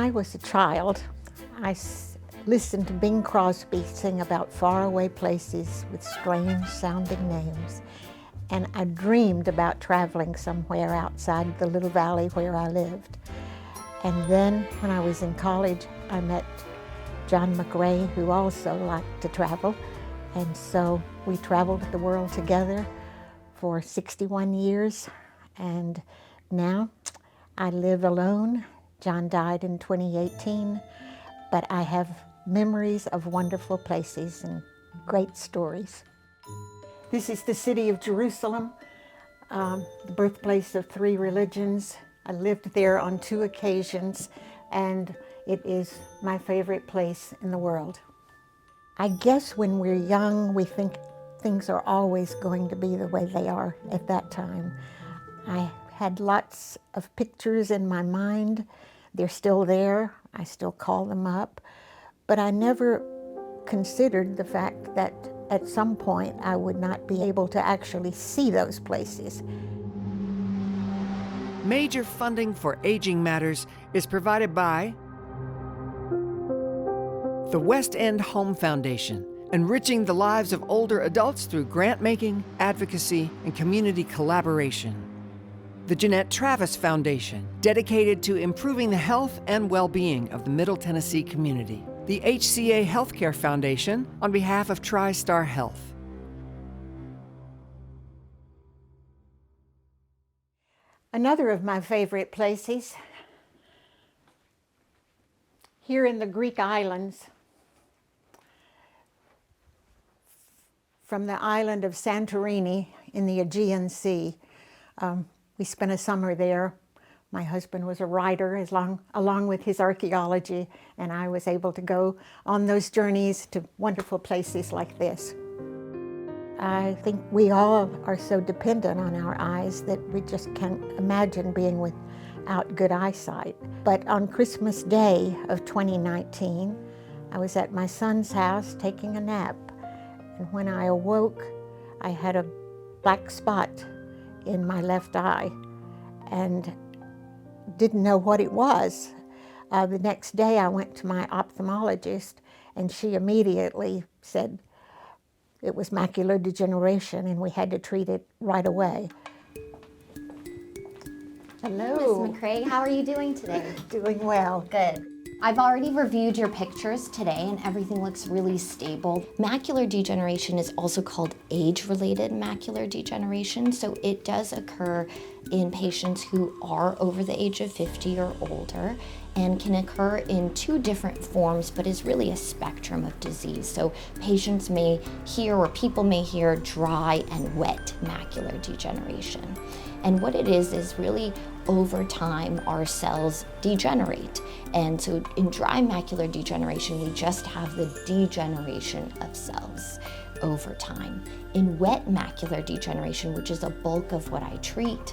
I was a child, I listened to Bing Crosby sing about faraway places with strange sounding names. And I dreamed about traveling somewhere outside the little valley where I lived. And then when I was in college, I met John McRae, who also liked to travel. And so we traveled the world together for 61 years. And now I live alone. John died in 2018, but I have memories of wonderful places and great stories. This is the city of Jerusalem, the birthplace of 3 religions. I lived there on 2 occasions, and it is my favorite place in the world. I guess when we're young, we think things are always going to be the way they are at that time. I had lots of pictures in my mind. They're still there. I still call them up. But I never considered the fact that at some point I would not be able to actually see those places. Major funding for Aging Matters is provided by the West End Home Foundation, enriching the lives of older adults through grant making, advocacy, and community collaboration. The Jeanette Travis Foundation, dedicated to improving the health and well-being of the Middle Tennessee community. The HCA Healthcare Foundation, on behalf of TriStar Health. Another of my favorite places, here in the Greek islands, from the island of Santorini in the Aegean Sea. We spent a summer there. My husband was a writer along with his archaeology, and I was able to go on those journeys to wonderful places like this. I think we all are so dependent on our eyes that we just can't imagine being without good eyesight. But on Christmas Day of 2019, I was at my son's house taking a nap, and when I awoke, I had a black spot in my left eye and didn't know what it was. The next day I went to my ophthalmologist, and she immediately said it was macular degeneration and we had to treat it right away. Hello. Ms. McRae, how are you doing today? Doing well. Good. I've already reviewed your pictures today and everything looks really stable. Macular degeneration is also called age-related macular degeneration, so it does occur in patients who are over the age of 50 or older and can occur in 2 different forms, but is really a spectrum of disease. So patients may hear, or people may hear, dry and wet macular degeneration. And what it is really over time our cells degenerate. And so in dry macular degeneration, we just have the degeneration of cells over time. In wet macular degeneration, which is a bulk of what I treat,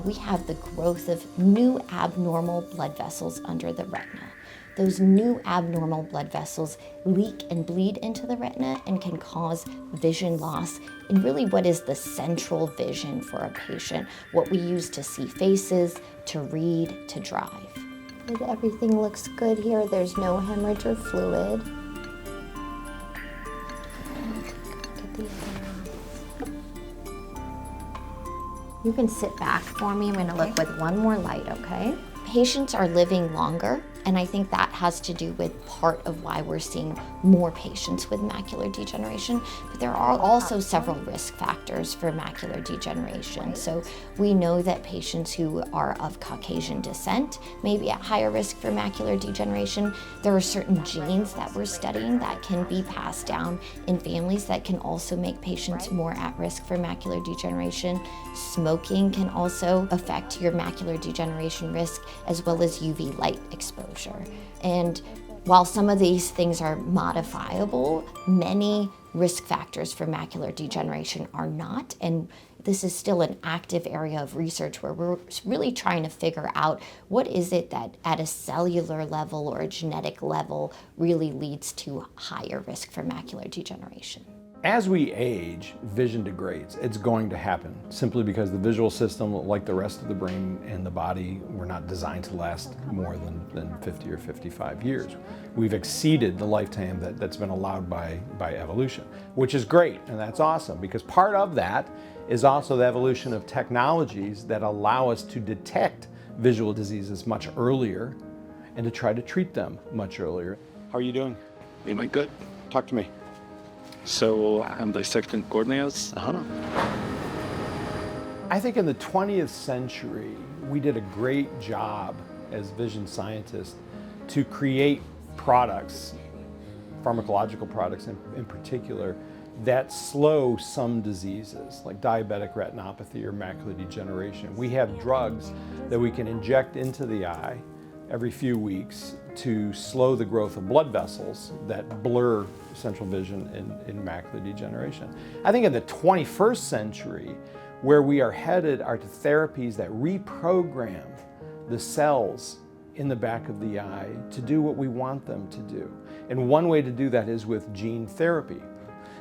we have the growth of new abnormal blood vessels under the retina. Those new abnormal blood vessels leak and bleed into the retina and can cause vision loss in really what is the central vision for a patient, what we use to see faces, to read, to drive. Everything looks good here. There's no hemorrhage or fluid. You can sit back for me. I'm going to look with one more light, okay? Patients are living longer, and I think that has to do with part of why we're seeing more patients with macular degeneration. But there are also several risk factors for macular degeneration. So we know that patients who are of Caucasian descent may be at higher risk for macular degeneration. There are certain genes that we're studying that can be passed down in families that can also make patients more at risk for macular degeneration. Smoking can also affect your macular degeneration risk, as well as UV light exposure. And while some of these things are modifiable, many risk factors for macular degeneration are not. And this is still an active area of research where we're really trying to figure out what is it that at a cellular level or a genetic level really leads to higher risk for macular degeneration. As we age, vision degrades. It's going to happen simply because the visual system, like the rest of the brain and the body, we're not designed to last more than 50 or 55 years. We've exceeded the lifetime that's been allowed by evolution, which is great, and that's awesome, because part of that is also the evolution of technologies that allow us to detect visual diseases much earlier and to try to treat them much earlier. How are you doing? Am I good? Talk to me. So I'm dissecting corneas. I think in the 20th century, we did a great job as vision scientists to create products, pharmacological products in particular, that slow some diseases like diabetic retinopathy or macular degeneration. We have drugs that we can inject into the eye every few weeks to slow the growth of blood vessels that blur central vision in macular degeneration. I think in the 21st century, where we are headed are to therapies that reprogram the cells in the back of the eye to do what we want them to do. And one way to do that is with gene therapy.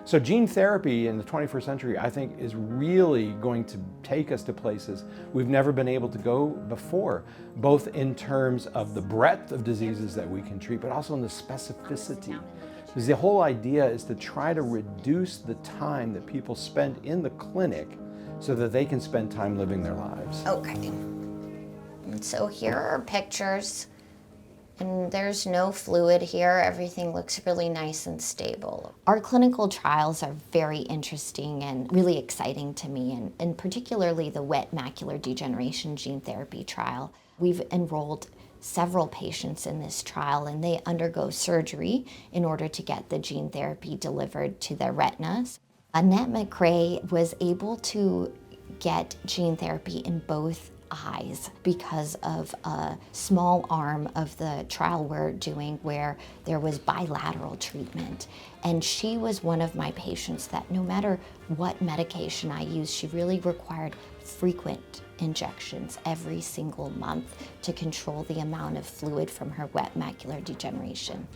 So gene therapy in the 21st century, I think, is really going to take us to places we've never been able to go before, both in terms of the breadth of diseases that we can treat, but also in the specificity. Because the whole idea is to try to reduce the time that people spend in the clinic so that they can spend time living their lives. Okay. And so here are pictures, and there's no fluid here. Everything looks really nice and stable. Our clinical trials are very interesting and really exciting to me, and particularly the wet macular degeneration gene therapy trial. We've enrolled several patients in this trial, and they undergo surgery in order to get the gene therapy delivered to their retinas. Annette McRae was able to get gene therapy in both eyes because of a small arm of the trial we're doing where there was bilateral treatment. And she was one of my patients that no matter what medication I used, she really required frequent injections every single month to control the amount of fluid from her wet macular degeneration.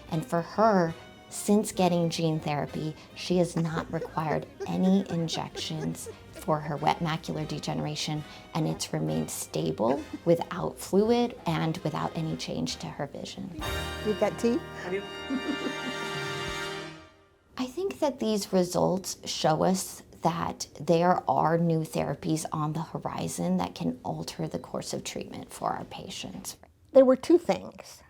And for her, since getting gene therapy, she has not required any injections for her wet macular degeneration, and it's remained stable without fluid and without any change to her vision. You got tea? I think that these results show us that there are new therapies on the horizon that can alter the course of treatment for our patients. There were two things.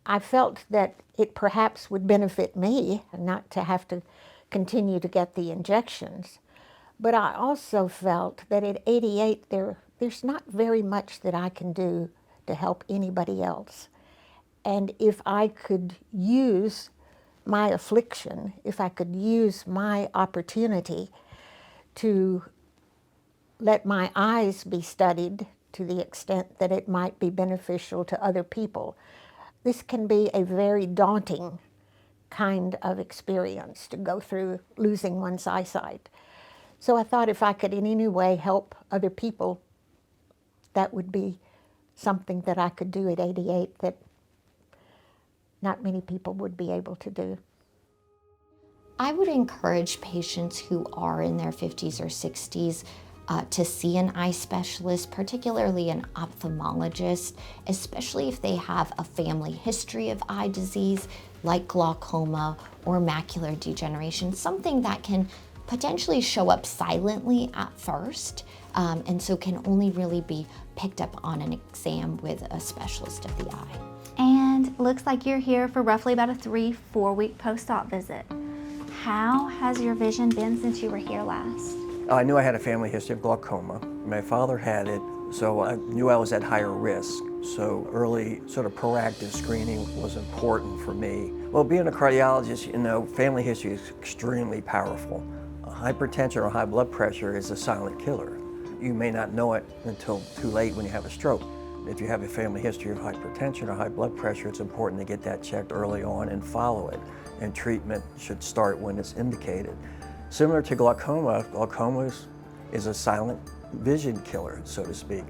I felt that it perhaps would benefit me not to have to continue to get the injections. But I also felt that at 88, there's not very much that I can do to help anybody else. And if I could use my affliction, if I could use my opportunity to let my eyes be studied to the extent that it might be beneficial to other people, this can be a very daunting kind of experience to go through losing one's eyesight. So I thought if I could in any way help other people, that would be something that I could do at 88 that not many people would be able to do. I would encourage patients who are in their 50s or 60s to see an eye specialist, particularly an ophthalmologist, especially if they have a family history of eye disease like glaucoma or macular degeneration, something that can potentially show up silently at first, and so can only really be picked up on an exam with a specialist of the eye. And looks like you're here for roughly about a 3-4 week post-op visit. How has your vision been since you were here last? I knew I had a family history of glaucoma. My father had it, so I knew I was at higher risk. So early sort of proactive screening was important for me. Well, being a cardiologist, you know, family history is extremely powerful. Hypertension or high blood pressure is a silent killer. You may not know it until too late when you have a stroke. If you have a family history of hypertension or high blood pressure, it's important to get that checked early on and follow it. And treatment should start when it's indicated. Similar to glaucoma, glaucoma is a silent vision killer, so to speak.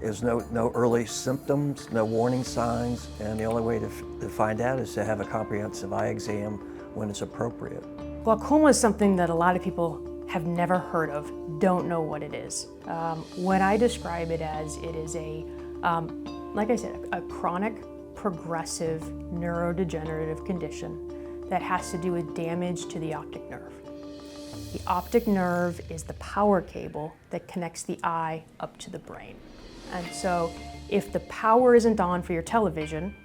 There's no early symptoms, no warning signs, and the only way to find out is to have a comprehensive eye exam when it's appropriate. Glaucoma is something that a lot of people have never heard of, don't know what it is. When I describe it as, it is a, like I said, a chronic, progressive, neurodegenerative condition that has to do with damage to the optic nerve. The optic nerve is the power cable that connects the eye up to the brain. And so if the power isn't on for your television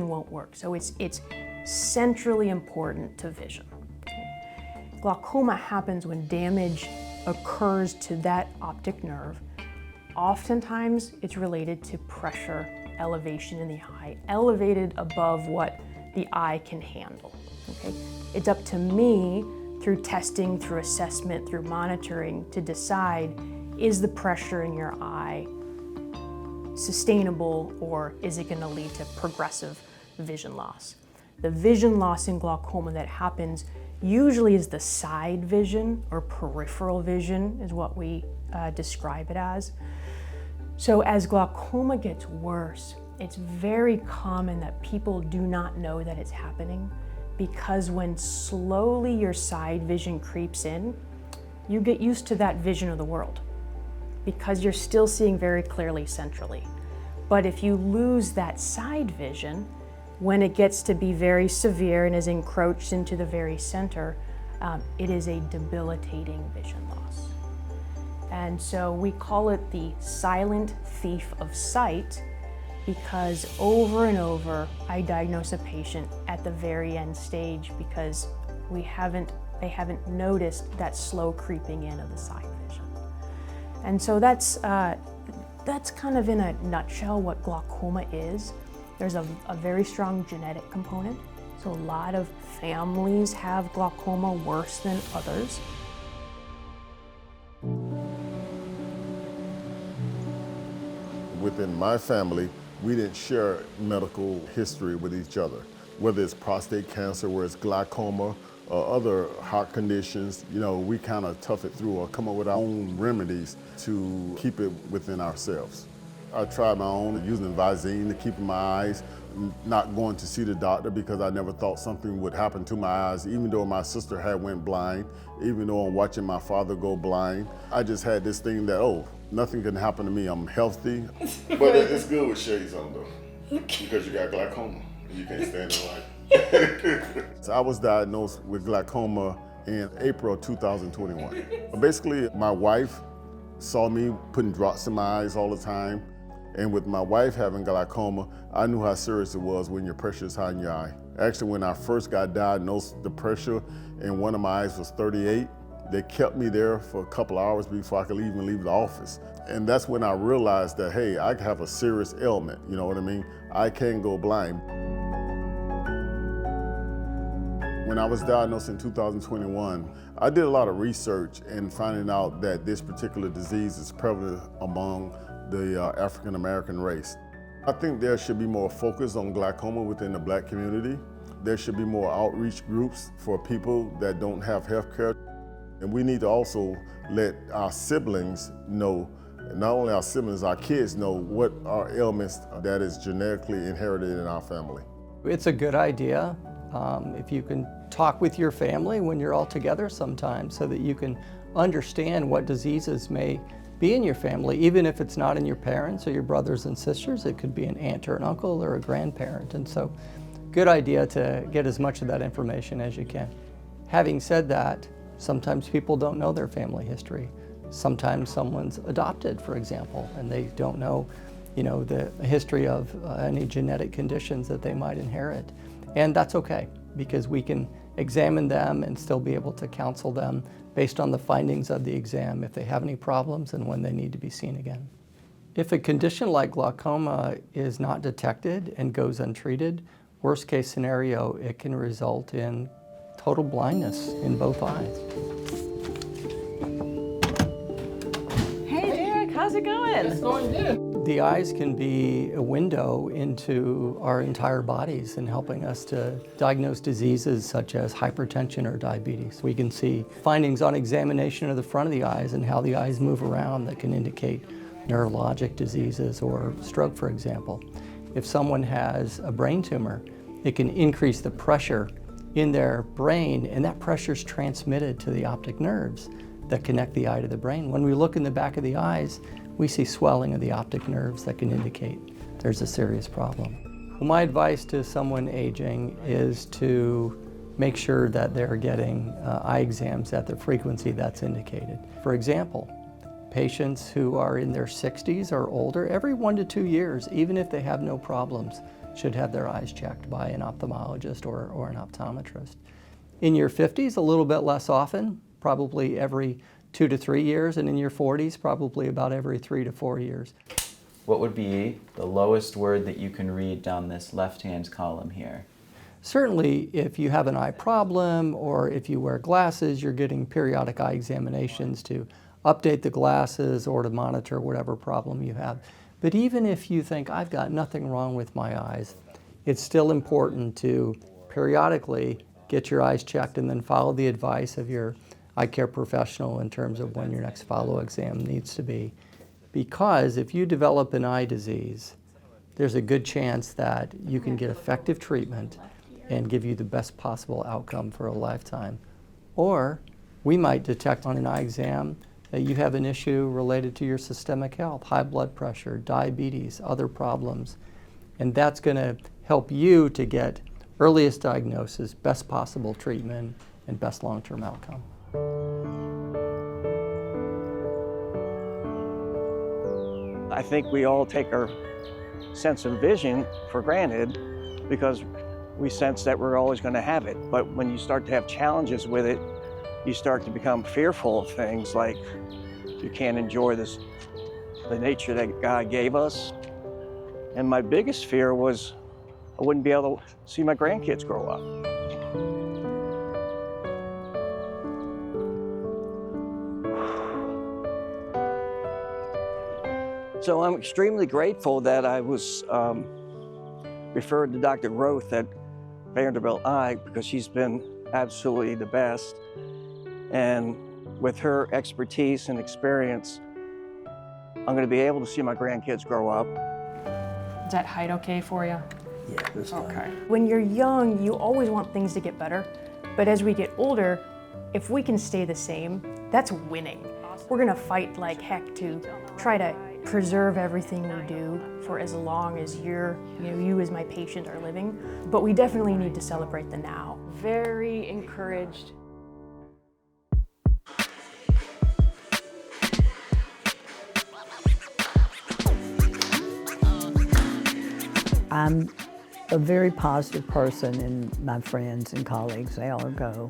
won't work. So it's centrally important to vision. Glaucoma happens when damage occurs to that optic nerve. Oftentimes, it's related to pressure elevation in the eye, elevated above what the eye can handle. Okay? It's up to me, through testing, through assessment, through monitoring, to decide, is the pressure in your eye sustainable, or is it going to lead to progressive vision loss? The vision loss in glaucoma that happens usually is the side vision, or peripheral vision is what we describe it as. So as glaucoma gets worse, it's very common that people do not know that it's happening, because when slowly your side vision creeps in, you get used to that vision of the world, because you're still seeing very clearly centrally. But if you lose that side vision, when it gets to be very severe and is encroached into the very center, it is a debilitating vision loss. And so we call it the silent thief of sight, because over and over I diagnose a patient at the very end stage because they haven't noticed that slow creeping in of the side vision. And so that's kind of in a nutshell what glaucoma is. There's a very strong genetic component. So a lot of families have glaucoma worse than others. Within my family, we didn't share medical history with each other. Whether it's prostate cancer, whether it's glaucoma, or other heart conditions, we kind of tough it through or come up with our own remedies to keep it within ourselves. I tried my own using Visine to keep my eyes, not going to see the doctor because I never thought something would happen to my eyes, even though my sister had went blind, even though I'm watching my father go blind. I just had this thing that, nothing can happen to me, I'm healthy. But it's good with shades on though, because you got glaucoma, and you can't stand the light. So I was diagnosed with glaucoma in April of 2021. Basically, my wife saw me putting drops in my eyes all the time. And with my wife having glaucoma, I knew how serious it was when your pressure is high in your eye. Actually, when I first got diagnosed, the pressure in one of my eyes was 38. They kept me there for a couple hours before I could even leave the office. And that's when I realized that, hey, I have a serious ailment, you know what I mean? I can go blind. When I was diagnosed in 2021, I did a lot of research in finding out that this particular disease is prevalent among the African American race. I think there should be more focus on glaucoma within the Black community. There should be more outreach groups for people that don't have health care. And we need to also let our siblings know, not only our siblings, our kids know what are ailments that is genetically inherited in our family. It's a good idea if you can talk with your family when you're all together sometimes so that you can understand what diseases may be in your family, even if it's not in your parents or your brothers and sisters. It could be an aunt or an uncle or a grandparent. And so, good idea to get as much of that information as you can. Having said that, sometimes people don't know their family history. Sometimes someone's adopted, for example, and they don't know, the history of any genetic conditions that they might inherit. And that's okay, because we can examine them and still be able to counsel them based on the findings of the exam if they have any problems and when they need to be seen again. If a condition like glaucoma is not detected and goes untreated, worst case scenario, it can result in total blindness in both eyes. Hey Derek, how's it going? It's going good. The eyes can be a window into our entire bodies in helping us to diagnose diseases such as hypertension or diabetes. We can see findings on examination of the front of the eyes and how the eyes move around that can indicate neurologic diseases or stroke, for example. If someone has a brain tumor, it can increase the pressure in their brain, and that pressure is transmitted to the optic nerves that connect the eye to the brain. When we look in the back of the eyes, we see swelling of the optic nerves that can indicate there's a serious problem. Well, my advice to someone aging is to make sure that they're getting eye exams at the frequency that's indicated. For example, patients who are in their 60s or older, every 1 to 2 years, even if they have no problems, should have their eyes checked by an ophthalmologist or an optometrist. In your 50s, a little bit less often, probably every 2 to 3 years, and in your 40s, probably about every 3 to 4 years. What would be the lowest word that you can read down this left-hand column here? Certainly, if you have an eye problem or if you wear glasses, you're getting periodic eye examinations to update the glasses or to monitor whatever problem you have. But even if you think, I've got nothing wrong with my eyes, it's still important to periodically get your eyes checked and then follow the advice of your eye care professional in terms of when your next follow exam needs to be. Because if you develop an eye disease, there's a good chance that you can get effective treatment and give you the best possible outcome for a lifetime. Or we might detect on an eye exam that you have an issue related to your systemic health, high blood pressure, diabetes, other problems. And that's going to help you to get earliest diagnosis, best possible treatment, and best long-term outcome. I think we all take our sense of vision for granted because we sense that we're always going to have it. But when you start to have challenges with it, you start to become fearful of things like you can't enjoy the nature that God gave us. And my biggest fear was I wouldn't be able to see my grandkids grow up. So I'm extremely grateful that I was referred to Dr. Roth at Vanderbilt Eye because she's been absolutely the best. And with her expertise and experience, I'm going to be able to see my grandkids grow up. Is that height okay for you? Yeah, this time. Okay. When you're young, you always want things to get better. But as we get older, if we can stay the same, that's winning. We're going to fight like heck to try to preserve everything we do for as long as you as my patient are living. But we definitely need to celebrate the now. Very encouraged. I'm a very positive person, and my friends and colleagues, they all go,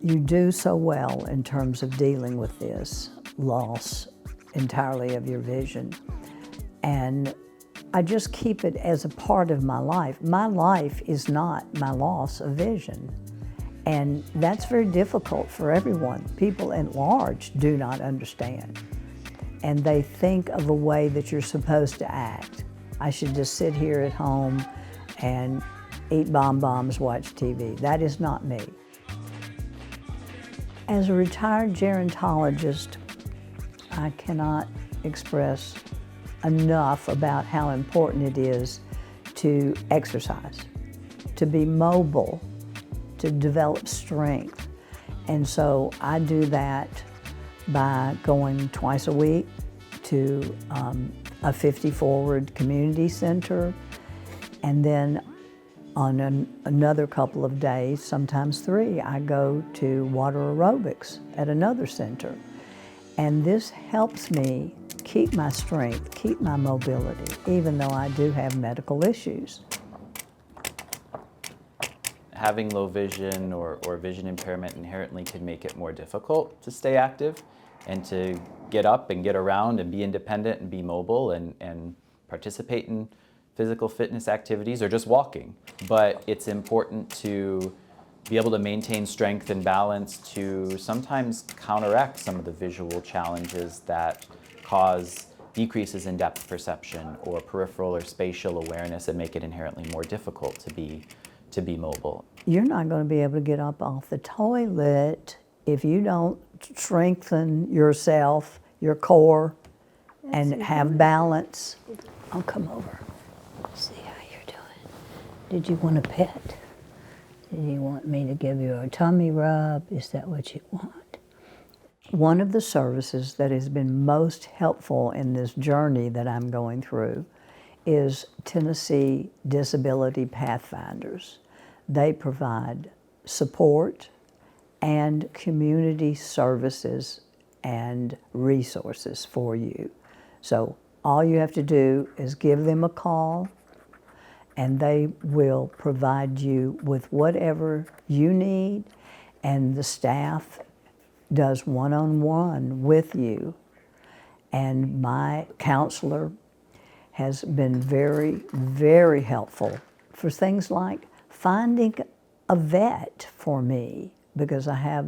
you do so well in terms of dealing with this loss entirely of your vision. And I just keep it as a part of my life. My life is not my loss of vision. And that's very difficult for everyone. People at large do not understand. And they think of a way that you're supposed to act. I should just sit here at home and eat bonbons, watch TV. That is not me. As a retired gerontologist, I cannot express enough about how important it is to exercise, to be mobile, to develop strength. And so I do that by going twice a week to a 50 Forward Community Center, and then on another couple of days, sometimes 3, I go to water aerobics at another center. And this helps me keep my strength, keep my mobility, even though I do have medical issues. Having low vision or vision impairment inherently can make it more difficult to stay active and to get up and get around and be independent and be mobile and participate in physical fitness activities or just walking. But it's important to be able to maintain strength and balance to sometimes counteract some of the visual challenges that cause decreases in depth perception or peripheral or spatial awareness and make it inherently more difficult to be mobile. You're not going to be able to get up off the toilet if you don't strengthen yourself, your core, and have balance. I'll come over. See how you're doing. Did you want a pet? Do you want me to give you a tummy rub? Is that what you want? One of the services that has been most helpful in this journey that I'm going through is Tennessee Disability Pathfinders. They provide support and community services and resources for you. So all you have to do is give them a call, and they will provide you with whatever you need, and the staff does one-on-one with you. And my counselor has been very, very helpful for things like finding a vet for me, because I have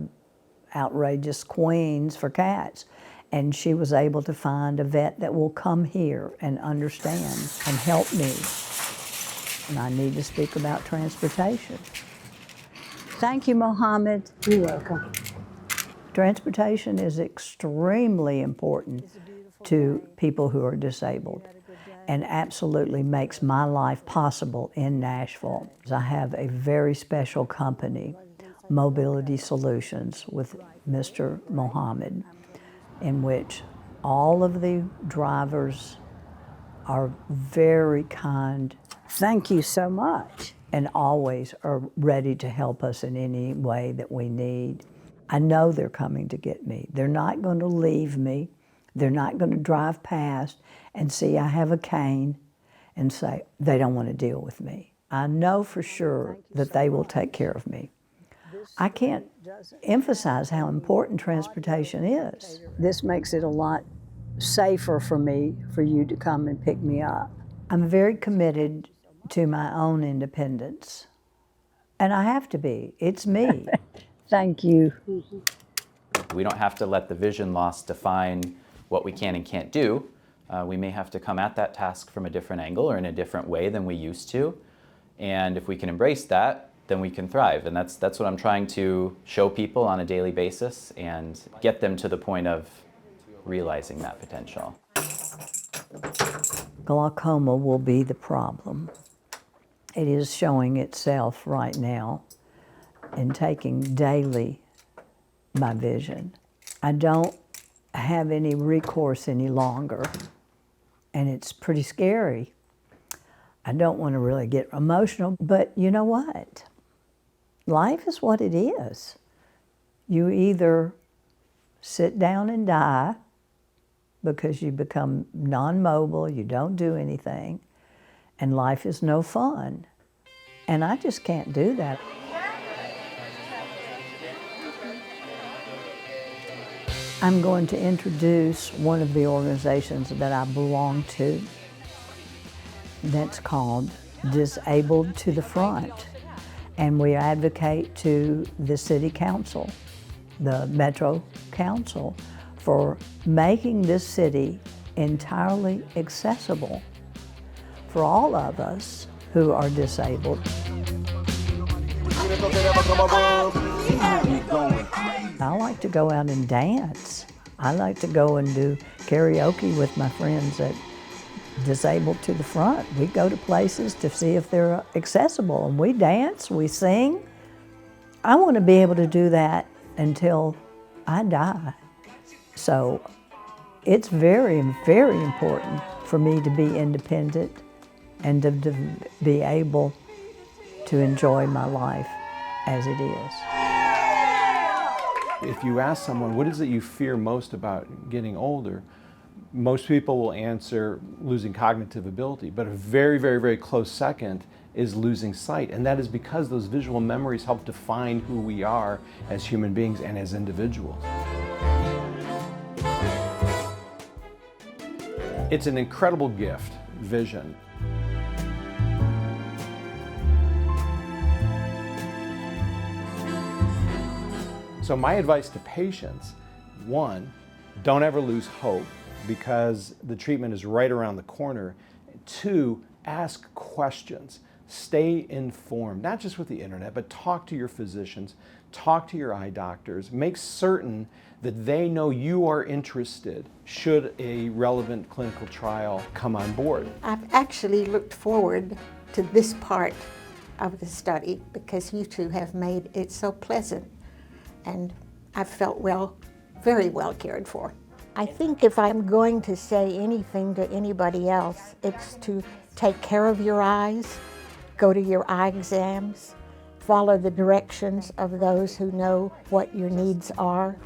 outrageous queens for cats. And she was able to find a vet that will come here and understand and help me. And I need to speak about transportation. Thank you, Mohammed. You're welcome. Transportation is extremely important to people who are disabled and absolutely makes my life possible in Nashville. I have a very special company, Mobility Solutions, with Mr. Mohammed, in which all of the drivers are very kind. Thank you so much. And always are ready to help us in any way that we need. I know they're coming to get me. They're not going to leave me. They're not going to drive past and see I have a cane and say they don't want to deal with me. I know for sure that they will take care of me. I can't emphasize how important transportation is. This makes it a lot safer for me, for you to come and pick me up. I'm very committed to my own independence, and I have to be. It's me. Thank you. We don't have to let the vision loss define what we can and can't do. We may have to come at that task from a different angle or in a different way than we used to. And if we can embrace that, then we can thrive. And that's what I'm trying to show people on a daily basis and get them to the point of realizing that potential. Glaucoma will be the problem. It is showing itself right now in taking daily my vision. I don't have any recourse any longer, and it's pretty scary. I don't want to really get emotional, but you know what? Life is what it is. You either sit down and die because you become non-mobile, you don't do anything, and life is no fun. And I just can't do that. I'm going to introduce one of the organizations that I belong to that's called Disabled to the Front. And we advocate to the City Council, the Metro Council, for making this city entirely accessible for all of us who are disabled. I like to go out and dance. I like to go and do karaoke with my friends at Disabled to the Front. We go to places to see if they're accessible, and we dance, we sing. I want to be able to do that until I die. So it's very, very important for me to be independent and to be able to enjoy my life as it is. If you ask someone, what is it you fear most about getting older? Most people will answer losing cognitive ability, but a very, very, very close second is losing sight. And that is because those visual memories help define who we are as human beings and as individuals. It's an incredible gift, vision. So my advice to patients, one, don't ever lose hope because the treatment is right around the corner. Two, ask questions. Stay informed, not just with the internet, but talk to your physicians, talk to your eye doctors. Make certain that they know you are interested should a relevant clinical trial come on board. I've actually looked forward to this part of the study because you two have made it so pleasant, and I felt very well cared for. I think if I'm going to say anything to anybody else, it's to take care of your eyes, go to your eye exams, follow the directions of those who know what your needs are,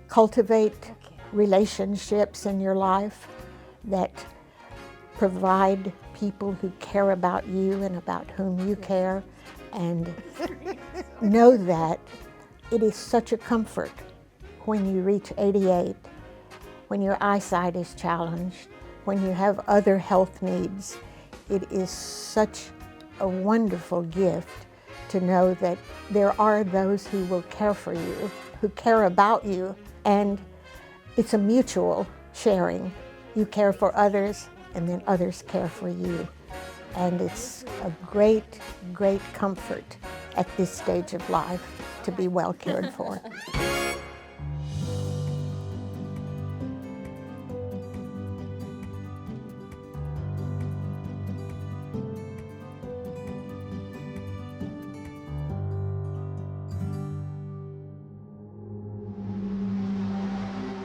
cultivate relationships in your life that provide people who care about you and about whom you care, and know that it is such a comfort when you reach 88, when your eyesight is challenged, when you have other health needs. It is such a wonderful gift to know that there are those who will care for you, who care about you, and it's a mutual sharing. You care for others, and then others care for you. And it's a great, great comfort at this stage of life to be well cared for.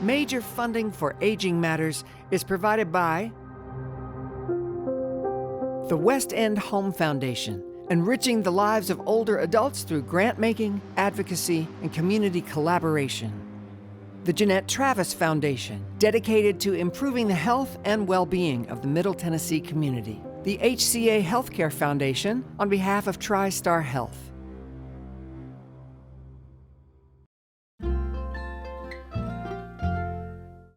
Major funding for aging matters is provided by the West End Home Foundation, enriching the lives of older adults through grant making, advocacy, and community collaboration. The Jeanette Travis Foundation, dedicated to improving the health and well-being of the Middle Tennessee community. The HCA Healthcare Foundation, on behalf of TriStar Health.